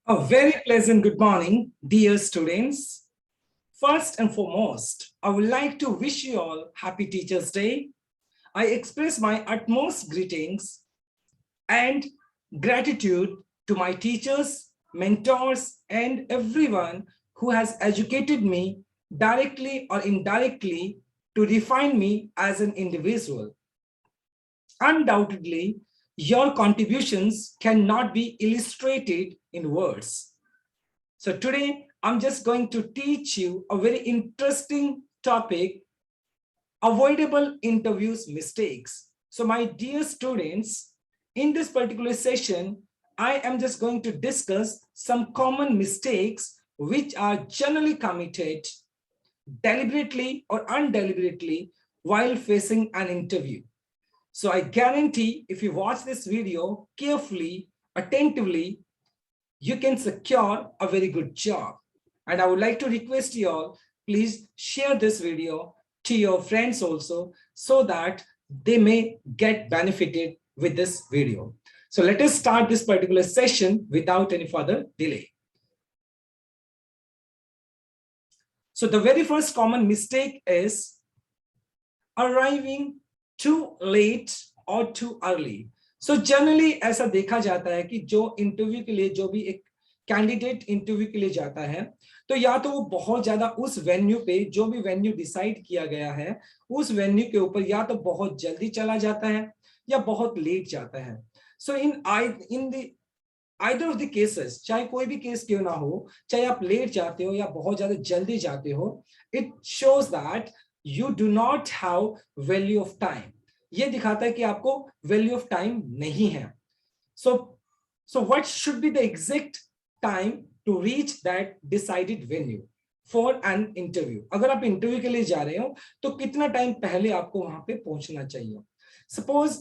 A very pleasant good morning, dear students. First and foremost, I would like to wish you all Happy Teachers' Day. I express my utmost greetings and gratitude to my teachers, mentors, and everyone who has educated me directly or indirectly to refine me as an individual. Undoubtedly, your contributions cannot be illustrated in words. So today, I'm just going to teach you a very interesting topic, avoidable interviews mistakes. So my dear students, in this particular session, I am just going to discuss some common mistakes which are generally committed deliberately or undeliberately while facing an interview. So I guarantee if you watch this video carefully, attentively, you can secure a very good job. And I would like to request you all, please share this video to your friends also so that they may get benefited with this video. So let us start this particular session without any further delay. So the very first common mistake is arriving too late or too early. So generally ऐसा देखा जाता है कि जो interview के लिए जो भी एक कैंडिडेट इंटरव्यू के लिए जाता है तो या तो वो बहुत ज्यादा उस वेन्यू पे जो भी वेन्यू डिसाइड किया गया है उस वेन्यू के ऊपर या तो बहुत जल्दी चला जाता है या बहुत लेट जाता है. So in the either of the cases, चाहे कोई भी केस क्यों ना हो, चाहे आप लेट जाते हो या बहुत ज्यादा जल्दी जाते हो, it shows that you do not have value of time. ये दिखाता है कि आपको वैल्यू ऑफ टाइम नहीं है. So what should be the exact time to reach that decided venue for an interview. अगर आप इंटरव्यू के लिए जा रहे हो तो कितना टाइम पहले आपको वहां पे पहुंचना चाहिए. Suppose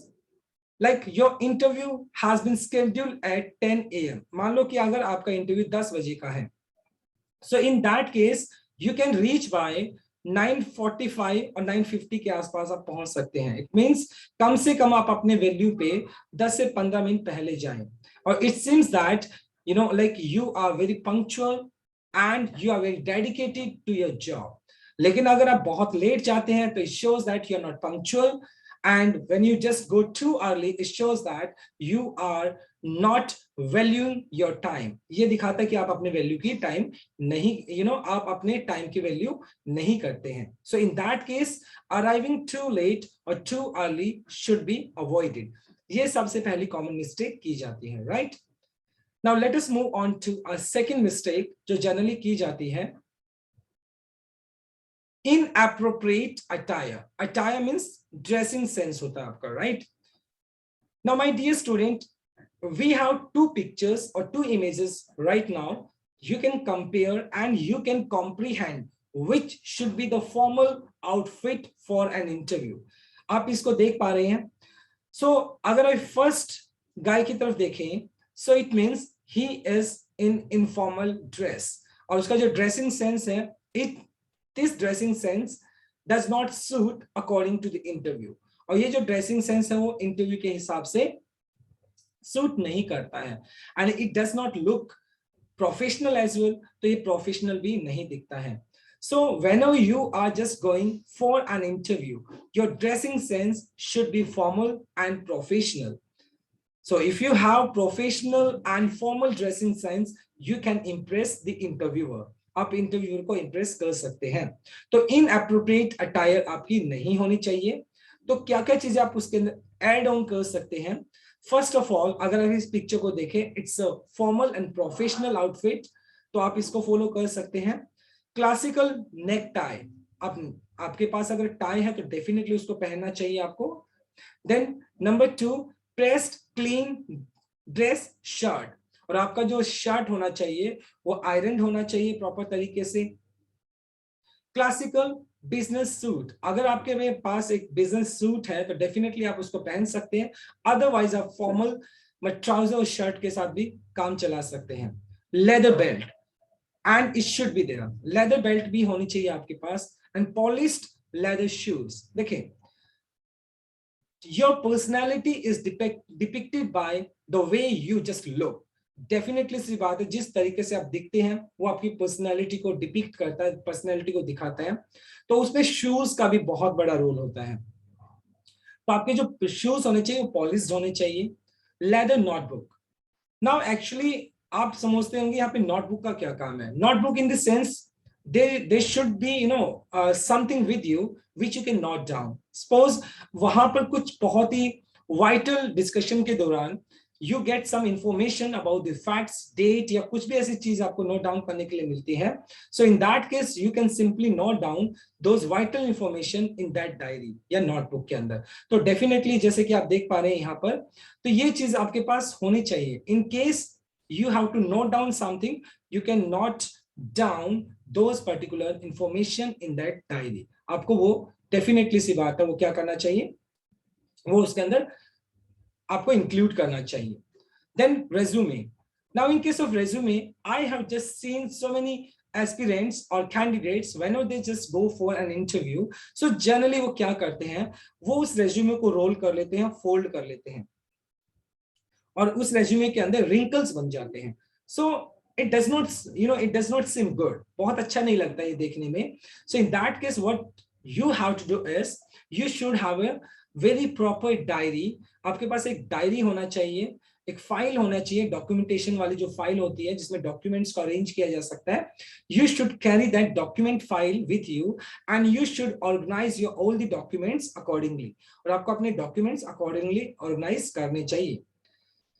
like your interview has been scheduled at 10 AM. मान लो कि अगर आपका इंटरव्यू 10 बजे का है, so in that case you can reach by 9:45 और 9:50 के आसपास आप पहुंच सकते हैं. इट मींस कम से कम आप अपने वैल्यू पे 10 से 15 मिनट पहले जाएं. और it seems that you know like you are very punctual and you are very dedicated to your job. लेकिन अगर आप बहुत लेट जाते हैं तो it shows that you are not punctual, and when you just go too early it shows that you are not valuing your time. ये दिखाता है कि आप अपने वैल्यू की टाइम नहीं आप अपने टाइम की वैल्यू नहीं करते हैं. So in that case arriving too late or too early should be avoided. ये सबसे पहली कॉमन मिस्टेक की जाती है, right? Now let us move on to a second mistake जो जनरली की जाती है. Inappropriate attire. Attire means dressing sense होता है आपका, right? Now my dear student, we have two pictures or two images right now. You can compare and you can comprehend which should be the formal outfit for an interview. आप इसको देख पा रहे हैं. So अगर आप first guy की तरफ देखें, so it means he is in informal dress. और उसका जो dressing sense है, this dressing sense does not suit according to the interview. और ये जो dressing sense है वो interview के हिसाब से suit नहीं करता है. And it does not look professional as well. तो ये professional भी नहीं दिखता है. So whenever you are just going for an interview, your dressing sense should be formal and professional. So if you have professional and formal dressing sense, you can impress the interviewer. आप interviewer को Impress कर सकते हैं. तो inappropriate attire आपकी नहीं होनी चाहिए. तो क्या क्या चीजें आप उसके अंदर ऐड ऑन कर सकते हैं. फर्स्ट ऑफ ऑल अगर आप इस पिक्चर को देखें, it's a formal and professional outfit, तो आप इसको फॉलो कर सकते हैं. क्लासिकल नेक टाई, आपके पास अगर टाई है तो डेफिनेटली उसको पहनना चाहिए आपको. Then number 2, pressed clean dress shirt, और आपका जो शर्ट होना चाहिए वो आयरन होना चाहिए प्रॉपर तरीके से. क्लासिकल बिजनेस सूट, अगर आपके पास एक बिजनेस सूट है तो डेफिनेटली आप उसको पहन सकते हैं. अदरवाइज आप फॉर्मल ट्राउजर और शर्ट के साथ भी काम चला सकते हैं. Leather belt, and it should be there, leather belt भी होनी चाहिए आपके पास. And polished leather shoes. देखें, your personality is depicted by the way you just look. Definitely सी बात है, जिस तरीके से आप दिखते हैं वो आपकी पर्सनैलिटी को डिपिक्ट करता है, पर्सनैलिटी को दिखाता है। तो उसमें शूज का भी बहुत बड़ा रोल होता है। तो आपके जो शूज होने चाहिए वो पॉलिश्ड होने चाहिए। Leather notebook. नाउ एक्चुअली आप समझते होंगे यहाँ पे नोटबुक का क्या काम है। Notebook in the sense they should be something with you which you can note down. Suppose वहां पर कुछ बहुत ही वाइटल डिस्कशन के दौरान you get some information about the facts, date या कुछ भी ऐसी चीज आपको नोट डाउन करने के लिए मिलती है। So in that case you can simply note down those vital information in that diary या नोटबुक के अंदर। तो डेफिनेटली जैसे कि आप देख पा रहे हैं यहाँ पर, तो ये चीज आपके पास होनी चाहिए। In case you have to note down something, you can note down those particular information in that diary। आपको वो डेफिनेटली सी बात है वो क्या करना चाहिए, वो उसके अंदर आपको इंक्लूड करना चाहिए। Then resume. Now in case of resume, I have just seen so many aspirants or candidates whenever they just go for an interview, so generally वो क्या करते हैं, वो उस रेज्यूमे को रोल कर लेते हैं, फोल्ड कर लेते हैं और उस रेज्यूमे के अंदर रिंकल्स बन जाते हैं। So it does not it does not seem good, बहुत अच्छा नहीं लगता ये देखने में। So in that case what you have to do is you should have a very proper diary. आपके पास एक डायरी होना चाहिए, एक फाइल होना चाहिए, डॉक्यूमेंटेशन वाली जो फाइल होती है जिसमें डॉक्यूमेंट्स को अरेंज किया जा सकता है। You should carry that document file with you and you should organise your all the documents accordingly, और आपको अपने डॉक्यूमेंट्स अकॉर्डिंगली ऑर्गेनाइज करने चाहिए।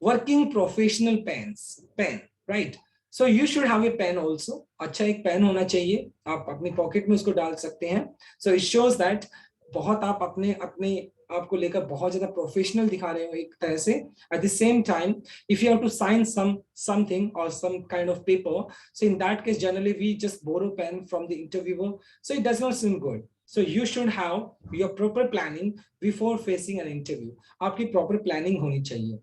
Working professional pen, right? So you should have a pen also। अच्छा एक pen होना चाहिए, आप अपनी पॉकेट में उसको डाल सकते हैं। So it shows that बहुत आप अपने अपने आपको लेकर बहुत ज्यादा प्रोफेशनल दिखा रहे हो एक तरह से। At the same time, if you have to sign something or some kind of paper, so in that case generally we just borrow pen from the interviewer, so it does not seem good। So you should have your proper planning before facing an interview। आपकी proper planning होनी चाहिए।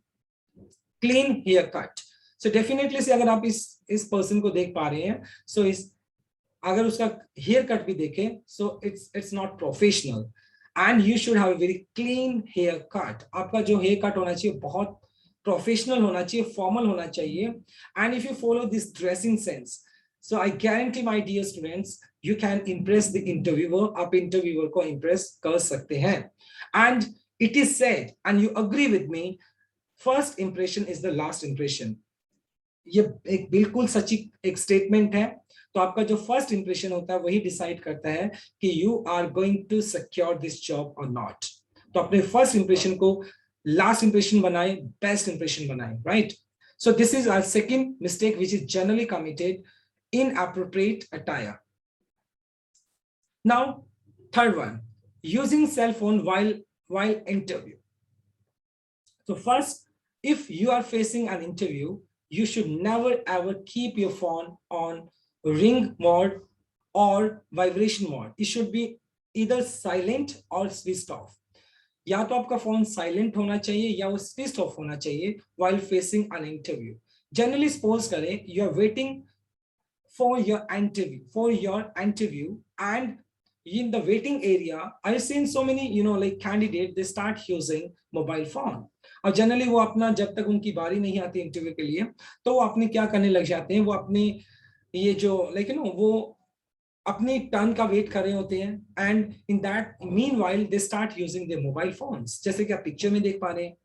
Clean haircut. So definitely से अगर आप इस person को देख पा रहे हैं, सो इस अगर उसका हेयर कट भी देखें, so it's not professional and you should have a very clean haircut. आपका जो हेयर कट होना चाहिए बहुत प्रोफेशनल होना चाहिए, फॉर्मल होना चाहिए। And if you follow this dressing sense, so I guarantee my dear students you can impress the interviewer. आप इंटरव्यूअर को इम्प्रेस कर सकते हैं। And it is said and you agree with me, first impression is the last impression. ये एक बिल्कुल सच्ची एक स्टेटमेंट है। तो आपका जो फर्स्ट इंप्रेशन होता है वही डिसाइड करता है कि you are going to secure this job और नॉट। तो अपने फर्स्ट इंप्रेशन को लास्ट इंप्रेशन बनाए, बेस्ट इंप्रेशन बनाए, right? So this is our second mistake which is generally committed, inappropriate attire। Now third one, using cell phone while interview। So first, if you are facing an interview, you should never ever keep your phone on ring mode or vibration mode। It should be either silent or switched off। या तो आपका phone silent होना चाहिए या वो switch off होना चाहिए while facing an interview। Generally suppose करें you are waiting for your interview and in the waiting area I've seen so many like candidate they start using mobile phone। और generally वो अपना जब तक उनकी बारी नहीं आती इंटरव्यू के लिए तो वो अपने क्या करने लग जाते हैं, वो अपने ये जो वो अपनी टर्न का वेट कर रहे होते हैं and in that meanwhile they start using their mobile phones, जैसे कि आप पिक्चर में देख पा रहे हैं।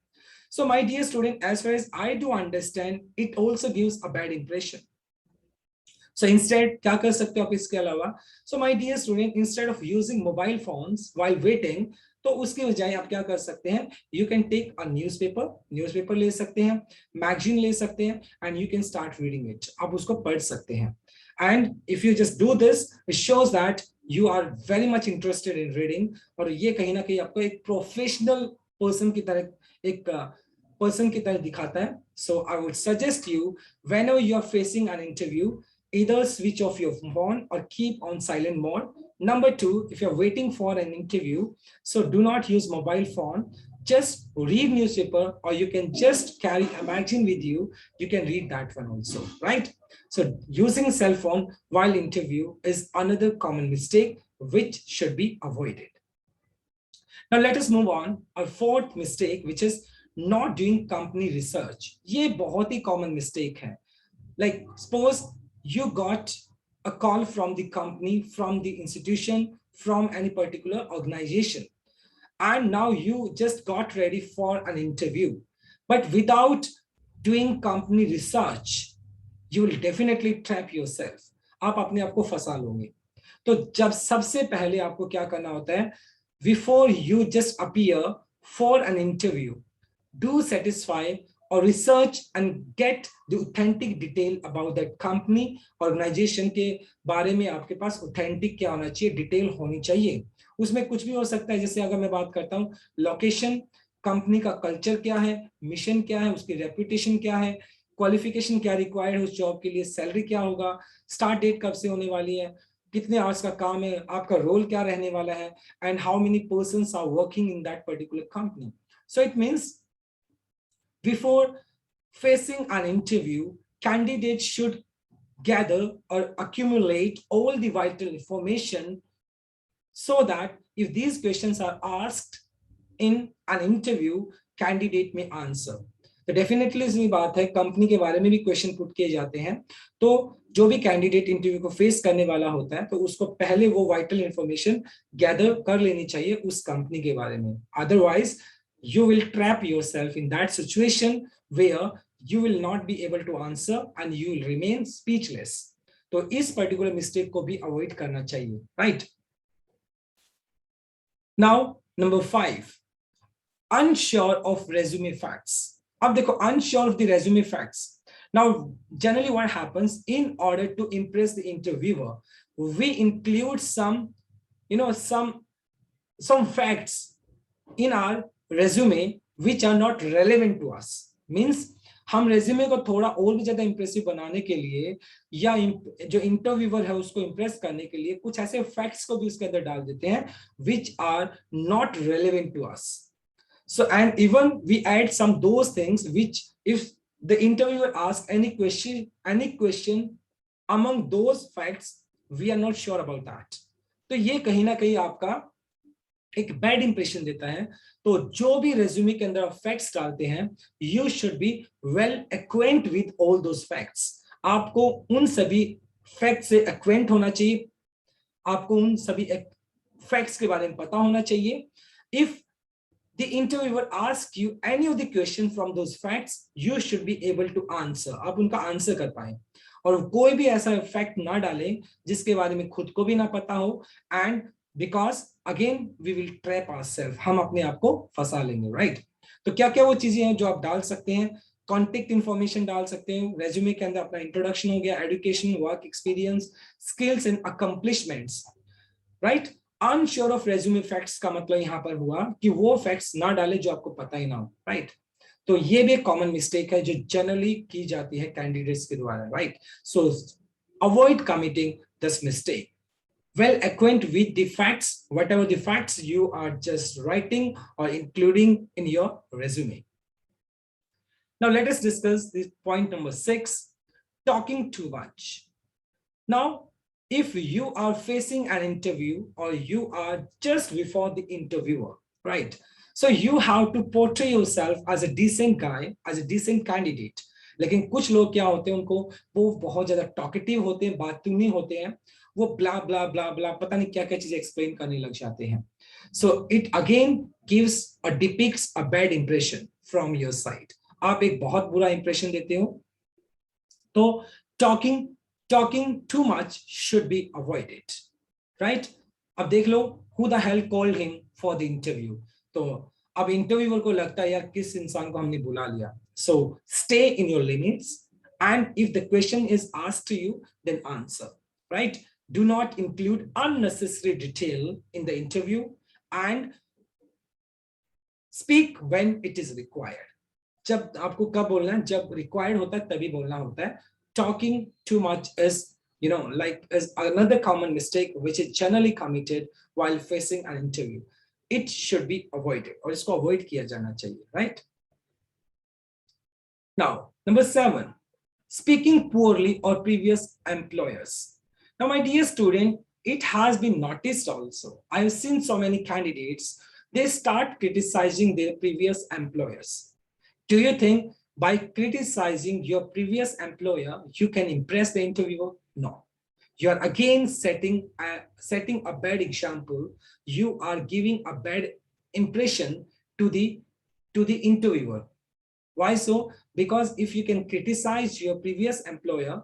So my dear student, as far as I do understand it also gives a bad impression. So instead क्या कर सकते हो आप इसके अलावा? So my dear student, instead of using mobile phones while waiting, तो उसके बजाय आप क्या कर सकते हैं? You can take a newspaper ले सकते हैं, magazine ले सकते हैं, and you can start reading it। आप उसको पढ़ सकते हैं। And if you just do this, it shows that you are very much interested in reading। और ये कहीं ना कहीं आपको एक प्रोफेशनल पर्सन की तरह पर्सन की तरह दिखाता है। So I would suggest you, whenever you are facing an interview, either switch off your phone or keep on silent mode। Number two, if you're waiting for an interview, so do not use mobile phone, just read newspaper, or you can just carry a magazine with you, you can read that one also, right? So using cell phone while interview is another common mistake which should be avoided। Now let us move on, our fourth mistake, which is not doing company research. ये बहुत ही common mistake है. Like suppose you got a call from the company, from the institution, from any particular organization, and now you just got ready for an interview, but without doing company research, you will definitely trap yourself. आप अपने आप को फंसा लोगे. तो जब सबसे पहले आपको क्या करना होता है, before you just appear for an interview, do satisfy or research and get the authentic detail about that company, organization के बारे में आपके पास authentic क्या होना चाहिए, डिटेल होनी चाहिए. उसमें कुछ भी हो सकता है. जैसे अगर मैं बात करता हूँ लोकेशन, कंपनी का कल्चर क्या है, मिशन क्या है, उसकी रेपुटेशन क्या है, क्वालिफिकेशन क्या रिक्वायर्ड है उस जॉब के लिए, सैलरी क्या होगा, स्टार्ट डेट कब से होने वाली है, कितने आवर्स का काम है, आपका रोल क्या रहने वाला है, and how many persons are working in that particular company. So it means before facing an interview, candidates should gather or accumulate all the vital information so that if these questions are asked in an interview, candidate may answer. तो definitely इसमें बात है, company के बारे में भी question put किए जाते हैं. तो जो भी कैंडिडेट इंटरव्यू को फेस करने वाला होता है, तो उसको पहले वो वाइटल इंफॉर्मेशन गैदर कर लेनी चाहिए उस कंपनी के बारे में. Otherwise you will trap yourself in that situation where you will not be able to answer and you will remain speechless. तो इस particular mistake को भी avoid करना चाहिए, right? Now number 5, unsure of resume facts. अब देखो, unsure of the resume facts. Now generally what happens, in order to impress the interviewer, we include some facts in our resume which are not relevant to us. Means हम resume को थोड़ा और भी ज्यादा impressive बनाने के लिए या जो इंटरव्यूअर है उसको इंप्रेस करने के लिए कुछ ऐसे फैक्ट्स को भी उसके अंदर डाल देते हैं which are not relevant to us. So and even we add some those things which if the interviewer asks any question among those facts, we are not sure about that. तो ये कहीं ना कहीं आपका एक बैड इंप्रेशन देता है. तो जो भी रेज्यूमे के अंदर फैक्ट्स डालते हैं, you should be well acquaint with all those facts. आपको उन सभी फैक्ट से एक्वेंट होना चाहिए, आपको उन सभी फैक्ट्स के बारे में पता होना चाहिए. If the interviewer ask you any of the question from those facts, you should be able to answer. आप उनका आंसर कर पाए, और कोई भी ऐसा फैक्ट ना डालें जिसके बारे में खुद को भी ना पता हो, and because again we will trap ourselves, हम अपने आप को फंसा लेंगे, right? तो क्या क्या वो चीजें हैं जो आप डाल सकते हैं? कॉन्टेक्ट इंफॉर्मेशन डाल सकते हैं रेज्यूमे के अंदर. अपना इंट्रोडक्शन हो गया, education, work experience, skills and accomplishments, right? Unsure of resume facts का मतलब यहाँ पर हुआ कि वो फैक्ट्स ना डाले जो आपको पता ही ना हो, राइट? तो ये भी एक कॉमन मिस्टेक है जो जनरली की जाती है कैंडिडेट्स के द्वारा, right? So avoid committing this mistake. Well acquaint with the facts, whatever the facts you are just writing or including in your resume. Now let us discuss this point number 6, talking too much. Now, if you are facing an interview or you are just before the interviewer, right? So you have to portray yourself as a decent guy, as a decent candidate. लेकिन कुछ लोग क्या होते हैं, उनको वो बहुत ज्यादा टॉकेटिव होते हैं, बातूनी होते हैं, वो ब्ला ब्ला ब्ला ब्ला पता नहीं क्या क्या चीजें एक्सप्लेन करने लग जाते हैं. So it again gives a depicts a bad impression from your side. आप एक बहुत बुरा इंप्रेशन देते हो. तो talking too much should be avoided, right? अब देख लो, who the hell called him for the interview. तो अब इंटरव्यूअर को लगता है यार किस इंसान को हमने बुला लिया. So stay in your limits, and if the question is asked to you, then answer, right? Do not include unnecessary detail in the interview and speak when it is required. जब आपको कब बोलना है, जब required होता है तभी बोलना होता है. Talking too much is, is another common mistake which is generally committed while facing an interview. It should be avoided, और इसको avoid किया जाना चाहिए, right? Now, number 7, speaking poorly of previous employers. Now, my dear student, it has been noticed also. I've seen so many candidates, they start criticizing their previous employers. Do you think by criticizing your previous employer, you can impress the interviewer? No. You are again setting a bad example. You are giving a bad impression to the interviewer. Why so? Because if you can criticize your previous employer,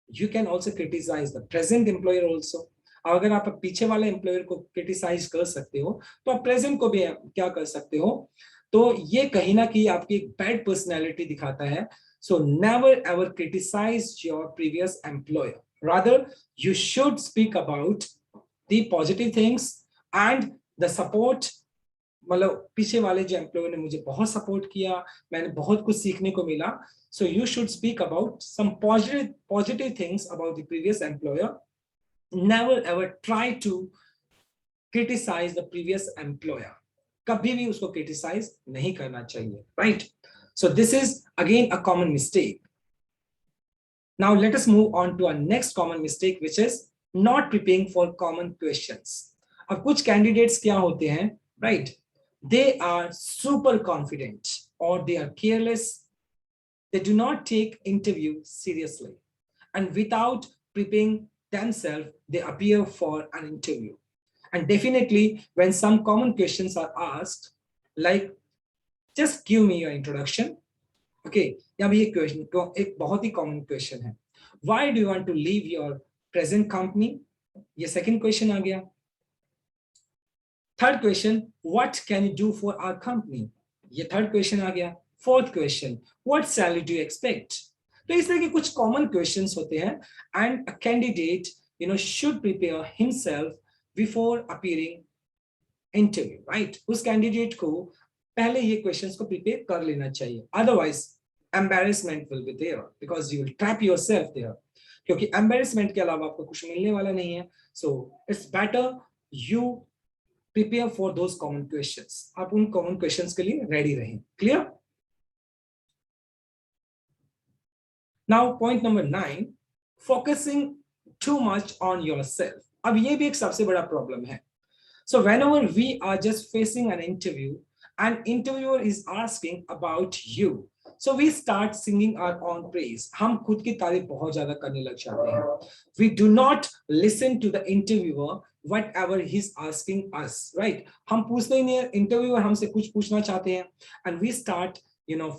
you can also criticize the present employer also. अगर आप पीछे वाले employer को criticise कर सकते हो तो आप प्रेजेंट को भी क्या कर सकते हो. तो ये कहीं ना कहीं आपकी एक बैड पर्सनैलिटी दिखाता है. So never ever criticise your previous employer. Rather you should speak about the positive things and the support. मतलब पीछे वाले जो एम्प्लॉयर ने मुझे बहुत सपोर्ट किया, मैंने बहुत कुछ सीखने को मिला. So you should speak about some positive things about the previous employer. Never ever try to criticize the previous employer. कभी भी उसको criticize नहीं करना चाहिए, right? So this is again a common mistake. Now let us move on to our next common mistake, which is not preparing for common questions. अब कुछ candidates क्या होते हैं, right? They are super confident or they are careless. They do not take interview seriously, and without preparing themselves, they appear for an interview. And definitely, when some common questions are asked, like, just give me your introduction. Okay, यहाँ भी ये question एक बहुत ही common question है. Why do you want to leave your present company? ये second question आ गया. Third question, what can you do for our company? ये third question आ गया. Fourth question, what salary do you expect? तो इस तरह के कुछ common questions होते हैं, and a candidate, should prepare himself before appearing interview, right? उस candidate को पहले ये questions को prepare कर लेना चाहिए. Otherwise, embarrassment will be there because you will trap yourself there. क्योंकि embarrassment के अलावा आपको कुछ मिलने वाला नहीं है. So it's better you prepare for those common questions. आप उन common questions के लिए ready रहें. Clear? Now point number 9, focusing too much on yourself. अब ये भी एक सबसे बड़ा problem है. So whenever we are just facing an interview, an interviewer is asking about you, so we start singing our own praise. हम खुद की तारीफ बहुत ज्यादा करने लग जाते हैं. We do not listen to the interviewer whatever he's asking us, right? हम पूछते ही नहीं है, interviewer हमसे कुछ पूछना चाहते हैं, and we start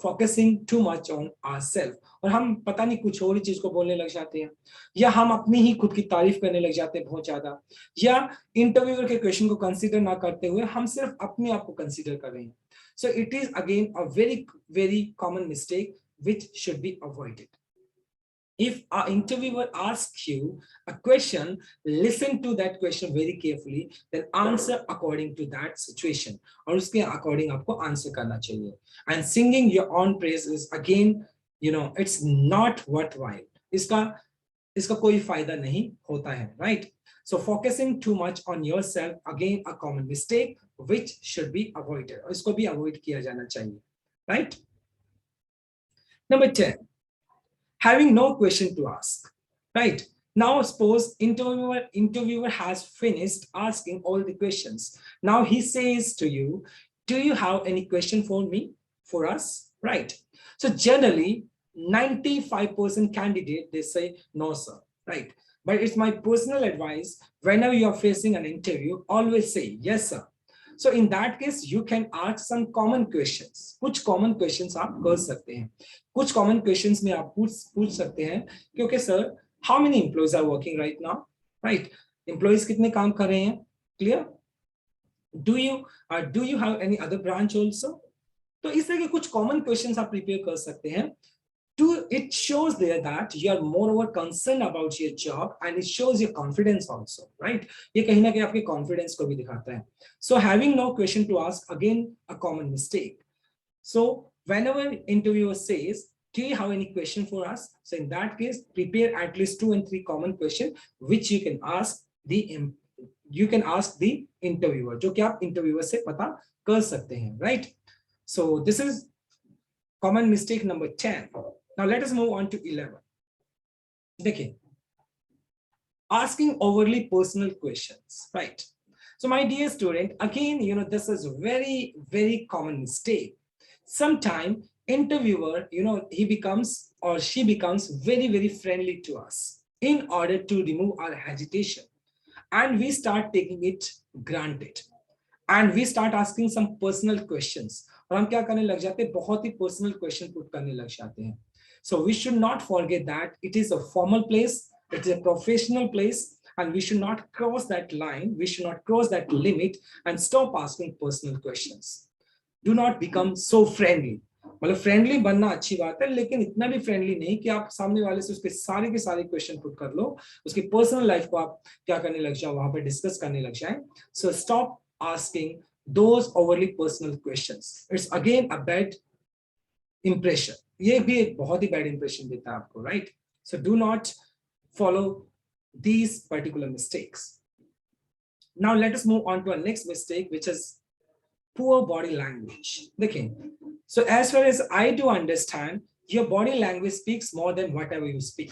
focusing too much on ourselves. और हम पता नहीं कुछ और ही चीज को बोलने लग जाते हैं, या हम अपनी ही खुद की तारीफ करने लग जाते हैं बहुत ज्यादा, या इंटरव्यूअर के क्वेश्चन को कंसीडर ना करते हुए हम सिर्फ अपने आप को कंसीडर कर रहे हैं. So it is again a very, very common mistake which should be avoided. If an interviewer asks you a question, listen to that question very carefully, then answer according to that situation. और उसके according आपको answer करना चाहिए. And singing your own praise is again, it's not worthwhile. इसका कोई फायदा नहीं होता है, right? So focusing too much on yourself, again a common mistake which should be avoided. और इसको भी avoid किया जाना चाहिए, right? Number 10. Having no question to ask, right? Now suppose interviewer has finished asking all the questions. Now he says to you, do you have any question for me, for us, right? So generally 95% candidate, they say no sir, right? But it's my personal advice, whenever you are facing an interview, always say yes sir. So in that case, you can ask some common questions. कुछ common questions आप कर सकते हैं. कुछ common questions में आप पूछ सकते हैं कि okay sir, how many employees are working right now, right? Employees कितने काम कर रहे हैं? Clear? Do you have any other branch also? तो इस तरह के कुछ common questions आप prepare कर सकते हैं. It shows there that you are moreover concerned about your job, and it shows your confidence also, right? ये कहीं ना कहीं आपके confidence को भी दिखाता है. So having no question to ask, again a common mistake. So whenever interviewer says, do you have any question for us? So in that case, prepare at least 2 and 3 common questions which you can ask the interviewer, जो कि आप interviewer से पता कर सकते हैं, right? So this is common mistake number 10. Now let us move on to 11. देखिए, asking overly personal questions, right? So my dear student, again, this is very, very common mistake. Sometimes interviewer, he becomes or she becomes very, very friendly to us in order to remove our hesitation, and we start taking it granted, and we start asking some personal questions. और हम क्या करने लग जाते हैं, बहुत ही personal question put करने लग जाते हैं. So we should not forget that it is a formal place, it is a professional place, and we should not cross that line, we should not cross that limit and stop asking personal questions. Do not become so friendly. मतलब friendly बनना अच्छी बात है, लेकिन इतना भी friendly नहीं कि आप सामने वाले से उसके सारे के सारे क्वेश्चन पुट कर लो, उसकी पर्सनल लाइफ को आप क्या करने लग जाओ, वहां पे डिस्कस करने लग जाए. So stop asking those overly personal questions. It's again a bad impression. ये भी एक बहुत ही bad impression देता है आपको, right? So do not follow these particular mistakes. Now let us move on to our next mistake, which is poor body language. देखिए, so as far as I do understand, your body language speaks more than whatever you speak.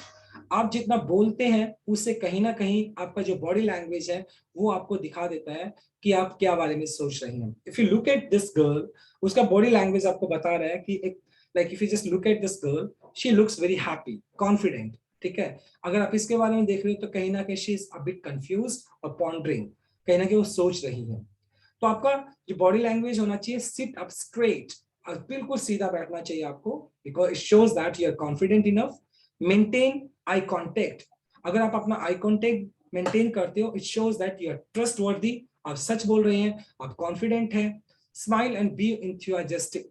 आप जितना बोलते हैं उससे कहीं ना कहीं आपका जो बॉडी लैंग्वेज है वो आपको दिखा देता है कि आप क्या बारे में सोच रहे हैं. If you look at this girl, उसका बॉडी लैंग्वेज आपको बता रहा है कि एक like if you just look at this girl, she looks very happy, confident. ठीक है, अगर आप इसके बारे में देख रहे हो तो कहीं ना कहीं she is a bit confused और पॉन्डरिंग, कहीं ना कहीं वो सोच रही है. तो आपका जो बॉडी लैंग्वेज होना चाहिए, सिट अप स्ट्रेट, बिल्कुल सीधा बैठना चाहिए आपको, because it shows that you are confident enough. Maintain eye contact, अगर आप अपना आई कॉन्टेक्ट मेंटेन करते हो, it shows that you are trustworthy, आप सच बोल रहे हैं, आप कॉन्फिडेंट हैं. स्माइल एंड बी इंथुसियास्टिक,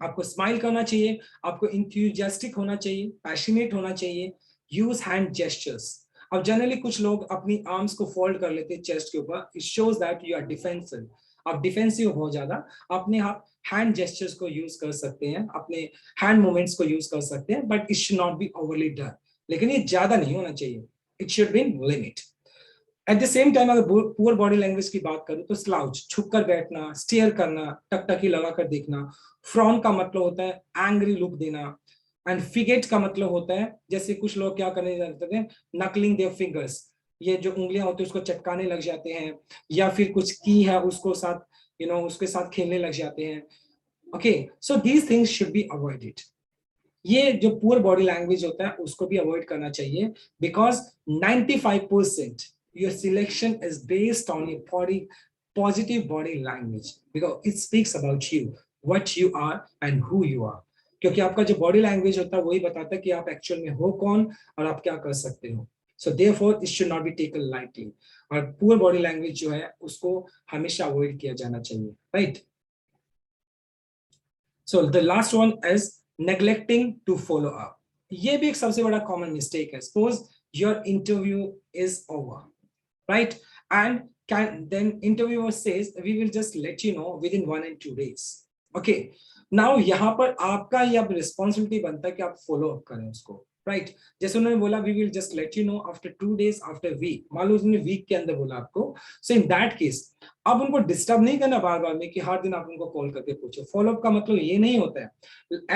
आपको स्माइल करना चाहिए, आपको इंथुसियास्टिक होना चाहिए, पैशनेट होना चाहिए. Use hand gestures. अब जनरली कुछ लोग अपनी आर्म्स को फोल्ड कर लेते हैं चेस्ट के ऊपर, it shows that you are defensive, आप डिफेंसिव हो बहुत ज्यादा. अपने आप हैंड जेस्चर्स को यूज कर सकते हैं, अपने हैंड मूवमेंट्स को यूज कर सकते हैं, but it should not B overly done, लेकिन ये ज्यादा नहीं होना चाहिए, it should be in limit. At the same time अगर पुअर बॉडी लैंग्वेज की बात करूं तो स्लाउच, झुककर बैठना, स्टेयर करना, टकटकी लगाकर देखना. फ्रॉन का मतलब होता है एंग्री लुक देना, एंड फिगेट का मतलब होता है जैसे कुछ लोग क्या करने जाते हैं, नकलिंग देयर फिंगर्स, ये जो उंगलियां होती है उसको चटकाने लग जाते हैं, या फिर कुछ की है उसको साथ उसके साथ खेलने लग जाते हैं. Okay, so these things should be avoided. ये जो पुअर बॉडी लैंग्वेज होता है उसको भी अवॉइड करना चाहिए, because 95% your selection is based on your body positive body language, because it speaks about you, what you are and who you are. क्योंकि आपका जो बॉडी लैंग्वेज होता है वही बताता है कि आप एक्चुअल में हो कौन और आप क्या कर सकते हो. So therefore it should not be taken lightly, और पुअर बॉडी लैंग्वेज जो है उसको हमेशा अवॉइड किया जाना चाहिए, right. So the last one is neglecting to follow up. ये भी एक सबसे बड़ा कॉमन मिस्टेक है. Suppose your interview is over, right? And then interviewer says we will just let you know within 1 and 2 days. Okay, now यहाँ पर आपका ये अब रिस्पॉन्सिबिलिटी बनता है कि आप फॉलो अप करें उसको, राइट. जैसे उन्होंने बोला we will just let you know after 2 days after week, मान लो उन्होंने वीक के अंदर बोला आपको. सो इन दैट केस अब उनको डिस्टर्ब नहीं करना बार बार में कि हर दिन आप उनको कॉल करके पूछो. फॉलो अप का मतलब ये नहीं होता है,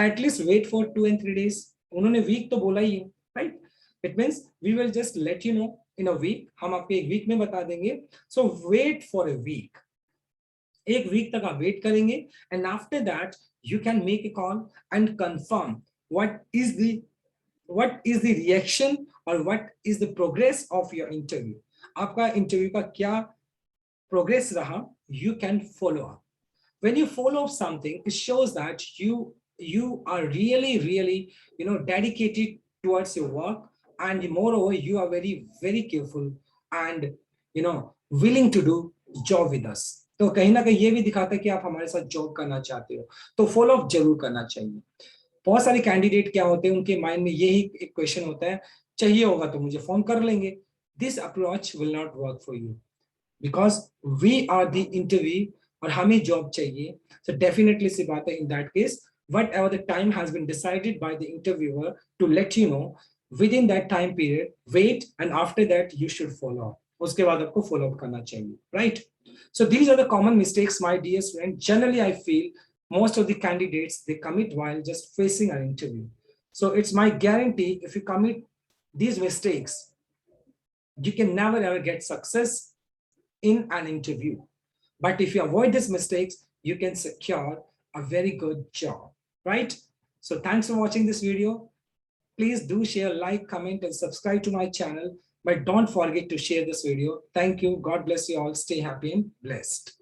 at least wait for 2 and 3 days. उन्होंने वीक तो बोला ही है, right. It means we will just let you know in a week, हम आपको एक वीक में बता देंगे. So wait for a week, एक वीक तक आप वेट करेंगे, and after that you can make a call and confirm what is the reaction और what is the progress of your interview. आपका इंटरव्यू का क्या प्रोग्रेस रहा, you can follow up. When you follow up something, it shows that you are really dedicated towards your work, and moreover you are very careful and willing to do job with us. तो कहीं ना कहीं ये भी दिखाता है कि आप हमारे साथ जॉब करना चाहते हो, तो फॉलो अप जरूर करना चाहिए. बहुत सारे कैंडिडेट क्या होते हैं, उनके माइंड में यही एक क्वेश्चन होता है, चाहिए होगा तो मुझे फोन कर लेंगे. This approach will not work for you, because we are the interview और हमें जॉब चाहिए. So definitely सी बात है, in that case whatever the time has been decided by the interviewer to let you know, within that time period wait, and after that you should follow up. उसके बाद आपको follow up करना चाहिए, right? So these are the common mistakes, my dear student. Generally I feel most of the candidates they commit while just facing an interview. So it's my guarantee, if you commit these mistakes you can never ever get success in an interview. But if you avoid these mistakes, you can secure a very good job. right? So thanks for watching this video. Please do share, like, comment, and subscribe to my channel. But don't forget to share this video. Thank you. God bless you all. Stay happy and blessed.